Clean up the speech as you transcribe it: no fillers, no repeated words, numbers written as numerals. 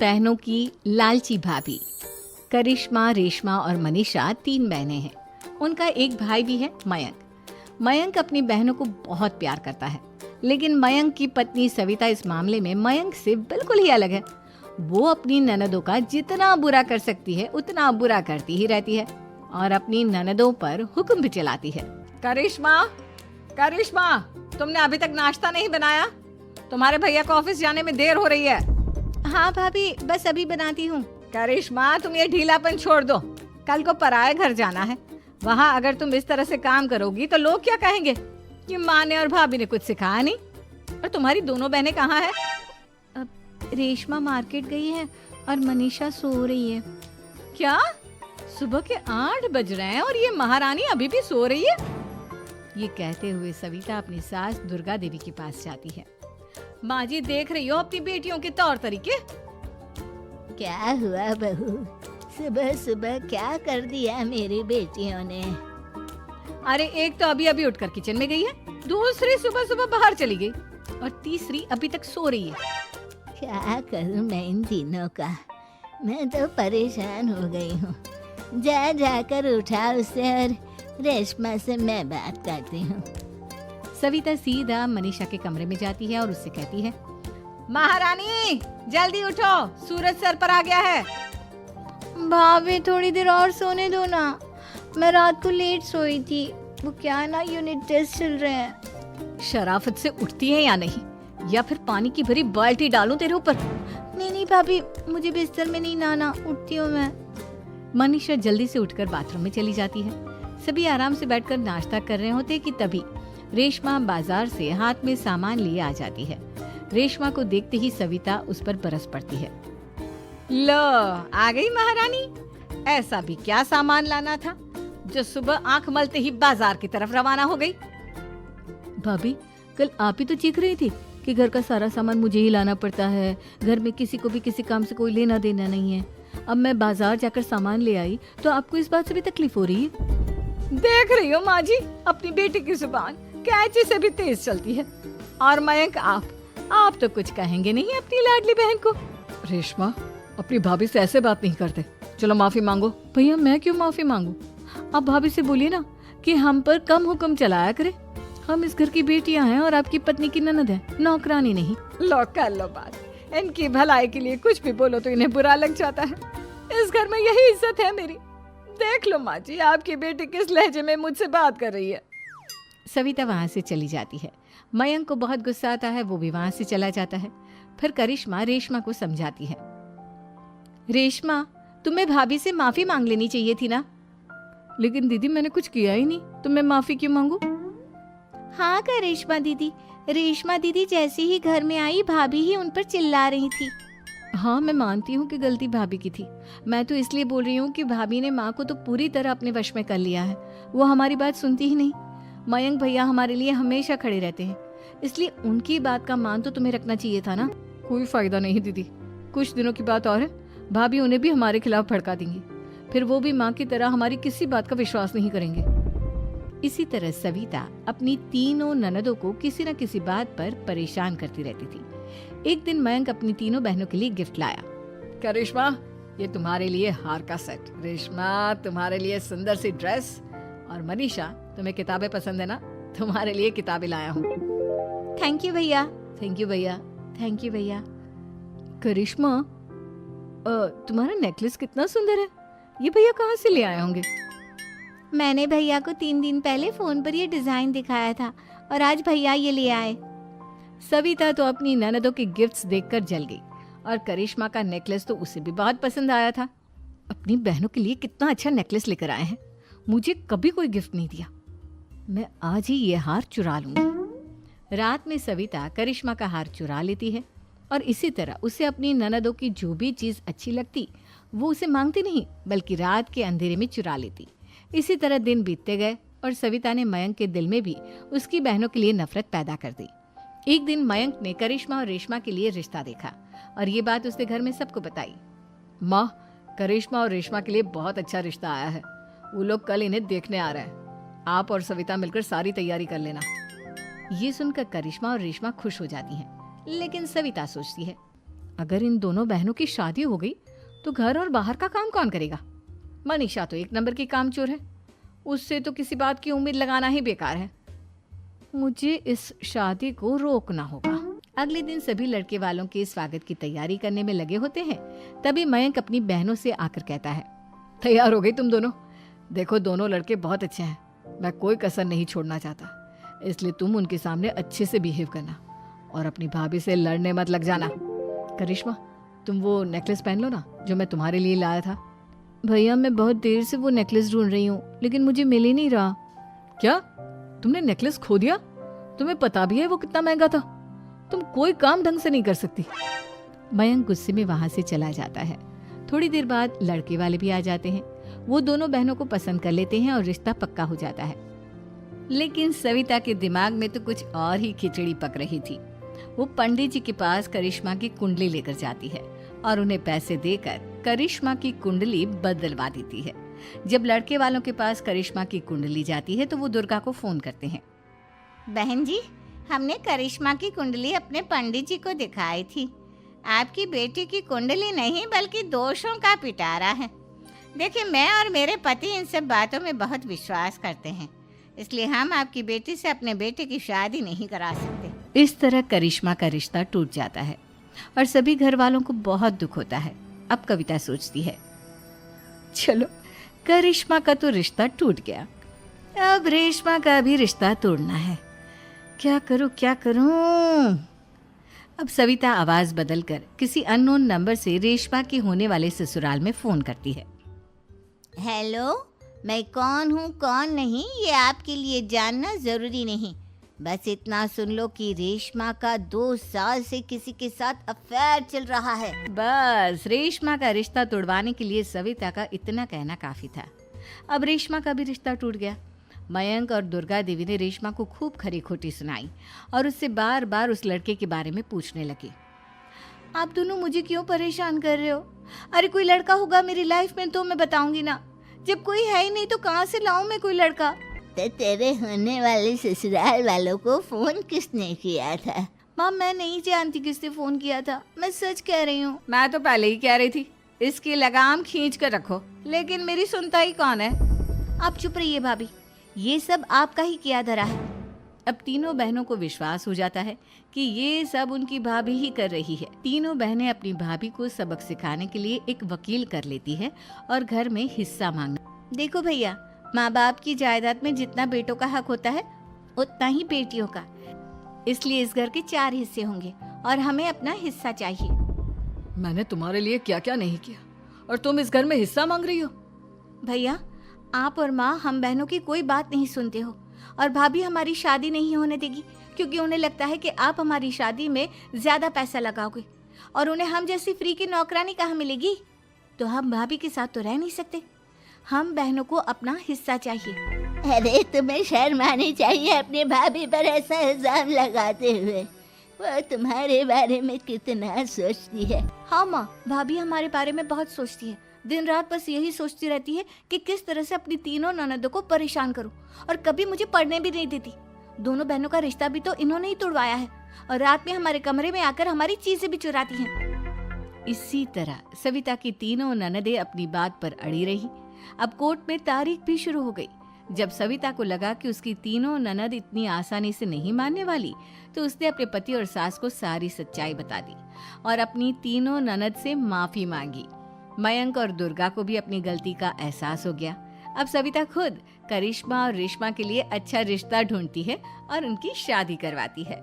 बहनों की लालची भाभी। करिश्मा, रेशमा और मनीषा 3 बहनें हैं। उनका एक भाई भी है, मयंक। मयंक अपनी बहनों को बहुत प्यार करता है, लेकिन मयंक की पत्नी सविता इस मामले में मयंक से बिल्कुल ही अलग है। वो अपनी ननदों का जितना बुरा कर सकती है उतना बुरा करती ही रहती है और अपनी ननदों पर हुक्म भी चलाती है। करिश्मा, करिश्मा, तुमने अभी तक नाश्ता नहीं बनाया? तुम्हारे भैया को ऑफिस जाने में देर हो रही है। हाँ भाभी, बस अभी बनाती हूँ। करिश्मा, तुम ये ढीलापन छोड़ दो। कल को पराये घर जाना है। वहाँ अगर तुम इस तरह से काम करोगी तो लोग क्या कहेंगे कि माँ ने और भाभी ने कुछ सिखाया नहीं। और तुम्हारी दोनों बहनें कहाँ है? रेशमा मार्केट गई है और मनीषा सो रही है। क्या? सुबह के 8 बज रहे हैं और ये महारानी अभी भी सो रही है? ये कहते हुए सविता अपनी सास दुर्गा देवी के पास जाती है। माँ जी, देख रही हो अपनी बेटियों के तौर तरीके? क्या हुआ बहू, सुबह सुबह क्या कर दिया मेरी बेटियों ने? अरे एक तो अभी अभी उठकर किचन में गई है, दूसरी सुबह सुबह बाहर चली गई और तीसरी अभी तक सो रही है। क्या करूं मैं इन तीनों का, मैं तो परेशान हो गई हूँ। जा जाकर उठा उसे और रेशमा से मैं बात करती हूँ। सविता सीधा मनीषा के कमरे में जाती है और उससे कहती है, महारानी जल्दी उठो, सूरज सर पर आ गया है। भाभी थोड़ी देर और सोने दो ना, मैं रात को लेट सोई थी। वो क्या ना, यूनिट टेस्ट चल रहे हैं। शराफत से उठती है या नहीं, या फिर पानी की भरी बाल्टी डालूं तेरे ऊपर? नहीं भाभी, मुझे बिस्तर में नहीं नहाना, उठती हूँ मैं। मनीषा जल्दी से उठकर बाथरूम में चली जाती है। सभी आराम से बैठकर नाश्ता कर रहे होते कि तभी रेशमा बाजार से हाथ में सामान लिए आ जाती है। रेशमा को देखते ही सविता उस पर बरस पड़ती है। लो, आ गई महारानी। ऐसा भी क्या सामान लाना था जो सुबह आंख मलते ही बाजार की तरफ रवाना हो गई? भाभी, कल आप ही तो चीख रही थी कि घर का सारा सामान मुझे ही लाना पड़ता है, घर में किसी को भी किसी काम से कोई लेना देना नहीं है। अब मैं बाजार जाकर सामान ले आई तो आपको इस बात से भी तकलीफ हो रही है? देख रही हो माँ जी, अपनी बेटी की जुबान कैंची से भी तेज चलती है। और मयंक, आप तो कुछ कहेंगे नहीं अपनी लाडली बहन को। रेशमा, अपनी भाभी से ऐसे बात नहीं करते। चलो माफी मांगो। भैया, मैं क्यों माफी मांगू? आप भाभी से बोलिए ना कि हम पर कम हुक्म चलाया करे। हम इस घर की बेटियां हैं और आपकी पत्नी की ननद है, नौकरानी नहीं। लो कर लो बात। इनकी भलाई के लिए कुछ भी बोलो तो इन्हें बुरा लग जाता है। इस घर में यही इज्जत है मेरी। देख लो माँ जी, आपकी बेटी किस लहजे में मुझसे बात कर रही है। सविता वहाँ से चली जाती है। मयंक को बहुत गुस्सा आता है, वो भी वहाँ से चला जाता है। फिर करिश्मा रेशमा को समझाती है, रेशमा, तुम्हें भाभी से माफी मांग लेनी चाहिए थी ना। लेकिन दीदी, मैंने कुछ किया ही नहीं तो मैं माफी क्यों मांगू? हाँ करिश्मा दीदी, रेशमा दीदी जैसे ही घर में आई भाभी ही उन पर चिल्ला रही थी। हाँ, मैं मानती हूँ कि गलती भाभी की थी। मैं तो इसलिए बोल रही हूँ कि भाभी ने माँ को तो पूरी तरह अपने वश में कर लिया है। वो हमारी बात सुनती ही नहीं। मयंक भैया हमारे लिए हमेशा खड़े रहते हैं, इसलिए उनकी बात का मान तो तुम्हें रखना चाहिए था ना। कोई फायदा नहीं दीदी, कुछ दिनों की बात और है, भाभी उन्हें भी हमारे खिलाफ भड़का देंगी। फिर वो भी माँ की तरह हमारी किसी बात का विश्वास नहीं करेंगे। इसी तरह सविता अपनी तीनों ननदों को किसी न किसी बात पर परेशान करती रहती थी। एक दिन मयंक अपनी तीनों बहनों के लिए गिफ्ट लाया। क्या रेशमा, ये तुम्हारे लिए हार का सेट। रेशमा, तुम्हारे लिए सुंदर सी ड्रेस। और मनीषा, तुम्हें किताबें पसंद है ना, तुम्हारे लिए किताबें लाया हूँ। थैंक यू भैया। थैंक यू भैया। थैंक यू भैया। करिश्मा, तुम्हारा नेकलेस कितना सुंदर है, ये भैया कहाँ से ले आए होंगे? मैंने भैया को 3 दिन पहले फोन पर ये डिजाइन दिखाया था और आज भैया ये ले आए। सविता तो अपनी ननदों के गिफ्ट्स देखकर जल गई और करिश्मा का नेकलेस तो उसे भी बहुत पसंद आया था। अपनी बहनों के लिए कितना अच्छा नेकलेस लेकर आए हैं, मुझे कभी कोई गिफ्ट नहीं दिया। मैं आज ही ये हार चुरा लूंगी। रात में सविता करिश्मा का हार चुरा लेती है और इसी तरह उसे अपनी ननदों की जो भी चीज अच्छी लगती वो उसे मांगती नहीं, बल्कि रात के अंधेरे में चुरा लेती। इसी तरह दिन बीतते गए और सविता ने मयंक के दिल में भी उसकी बहनों के लिए नफरत पैदा कर दी। एक दिन मयंक ने करिश्मा और रेशमा के लिए रिश्ता देखा और ये बात उसने घर में सबको बताई। माँ, करिश्मा और रेशमा के लिए बहुत अच्छा रिश्ता आया है, वो लोग कल इन्हें देखने आ रहे हैं। आप और सविता मिलकर सारी तैयारी कर लेना। ये सुनकर करिश्मा और रेशमा खुश हो जाती हैं, लेकिन सविता सोचती है, अगर इन दोनों बहनों की शादी हो गई तो घर और बाहर का काम कौन करेगा? मनीषा तो एक नंबर की कामचोर है, उससे तो किसी बात की उम्मीद लगाना ही बेकार है। मुझे इस शादी को रोकना होगा। अगले दिन सभी लड़के वालों के स्वागत की तैयारी करने में लगे होते हैं। तभी मयंक अपनी बहनों से आकर कहता है, तैयार हो गई तुम दोनों? देखो दोनों लड़के बहुत अच्छे हैं, मैं कोई कसर नहीं छोड़ना चाहता, इसलिए तुम उनके सामने अच्छे से बिहेव करना और अपनी भाभी से लड़ने मत लग जाना। करिश्मा, तुम वो नेकलेस पहन लो ना जो मैं तुम्हारे लिए लाया था। भैया मैं बहुत देर से वो नेकलेस ढूंढ रही हूँ, लेकिन मुझे मिल ही नहीं रहा। क्या तुमने नेकलेस खो दिया? तुम्हें पता भी है वो कितना महंगा था? तुम कोई काम ढंग से नहीं कर सकती। मयंक गुस्से में वहां से चला जाता है। थोड़ी देर बाद लड़के वाले भी आ जाते हैं। वो दोनों बहनों को पसंद कर लेते हैं और रिश्ता पक्का हो जाता है। लेकिन सविता के दिमाग में तो कुछ और ही खिचड़ी पक रही थी। वो पंडित जी के पास करिश्मा की कुंडली लेकर जाती है और उन्हें पैसे देकर करिश्मा की कुंडली बदलवा देती है। जब लड़के वालों के पास करिश्मा की कुंडली जाती है तो वो दुर्गा को फोन करते हैं। बहन जी, हमने करिश्मा की कुंडली अपने पंडित जी को दिखाई थी। आपकी बेटी की कुंडली नहीं बल्कि दोषों का पिटारा है। देखिए, मैं और मेरे पति इन सब बातों में बहुत विश्वास करते हैं, इसलिए हम आपकी बेटी से अपने बेटे की शादी नहीं करा सकते। इस तरह करिश्मा का रिश्ता टूट जाता है और सभी घर वालों को बहुत दुख होता है। अब कविता सोचती है, चलो करिश्मा का तो रिश्ता टूट गया, अब रेशमा का भी रिश्ता तोड़ना है। क्या करूं? अब सविता आवाज बदलकर किसी अननोन नंबर से रेशमा के होने वाले ससुराल में फोन करती है। हेलो, मैं कौन हूँ कौन नहीं ये आपके लिए जानना जरूरी नहीं। बस इतना सुन लो कि रेशमा का 2 साल से किसी के साथ अफेयर चल रहा है। बस रेशमा का रिश्ता तोड़वाने के लिए सविता का इतना कहना काफी था। अब रेशमा का भी रिश्ता टूट गया। मयंक और दुर्गा देवी ने रेशमा को खूब खरी खोटी सुनाई और उससे बार बार उस लड़के के बारे में पूछने लगे। आप दोनों मुझे क्यों परेशान कर रहे हो? अरे कोई लड़का होगा मेरी लाइफ में तो मैं बताऊंगी ना, जब कोई है ही नहीं तो कहाँ से लाऊं मैं कोई लड़का? तो तेरे होने वाले ससुराल वालों को फोन किसने किया था? माँ मैं नहीं जानती किसने फोन किया था, मैं सच कह रही हूँ। मैं तो पहले ही कह रही थी इसकी लगाम खींच कर रखो, लेकिन मेरी सुनता ही कौन है। आप चुप रहिए भाभी, ये सब आपका ही किया धरा है। अब तीनों बहनों को विश्वास हो जाता है कि ये सब उनकी भाभी ही कर रही है। तीनों बहनें अपनी भाभी को सबक सिखाने के लिए एक वकील कर लेती है और घर में हिस्सा मांगना। देखो भैया, माँ बाप की जायदाद में जितना बेटों का हक होता है उतना ही बेटियों का, इसलिए इस घर के 4 हिस्से होंगे और हमें अपना हिस्सा चाहिए। मैंने तुम्हारे लिए क्या क्या नहीं किया और तुम इस घर में हिस्सा मांग रही हो? भैया, आप और माँ हम बहनों की कोई बात नहीं सुनते हो और भाभी हमारी शादी नहीं होने देगी क्योंकि उन्हें लगता है कि आप हमारी शादी में ज्यादा पैसा लगाओगे और उन्हें हम जैसी फ्री की नौकरानी कहाँ मिलेगी। तो हम भाभी के साथ तो रह नहीं सकते, हम बहनों को अपना हिस्सा चाहिए। अरे तुम्हें शर्म आनी चाहिए अपनी भाभी पर ऐसा इल्जाम लगाते हुए। वो तुम्हारे बारे में कितना सोचती है। हाँ माँ, भाभी हमारे बारे में बहुत सोचती है, दिन रात बस यही सोचती रहती है कि किस तरह से अपनी तीनों ननदों को परेशान करूं और कभी मुझे पढ़ने भी नहीं देती। दोनों बहनों का रिश्ता भी तो इन्होंने ही तोड़वाया है और रात में हमारे कमरे में आकर हमारी चीजें भी चुराती हैं। इसी तरह सविता की तीनों ननदें अपनी बात पर अड़ी रही। अब कोर्ट में तारीख भी शुरू हो गई। जब सविता को लगा कि उसकी तीनों ननद इतनी आसानी से नहीं मानने वाली, तो उसने अपने पति और सास को सारी सच्चाई बता दी और अपनी तीनों ननद से माफी मांगी। मयंक और दुर्गा को भी अपनी गलती का एहसास हो गया। अब सविता खुद करिश्मा और रेशमा के लिए अच्छा रिश्ता ढूंढती है और उनकी शादी करवाती है।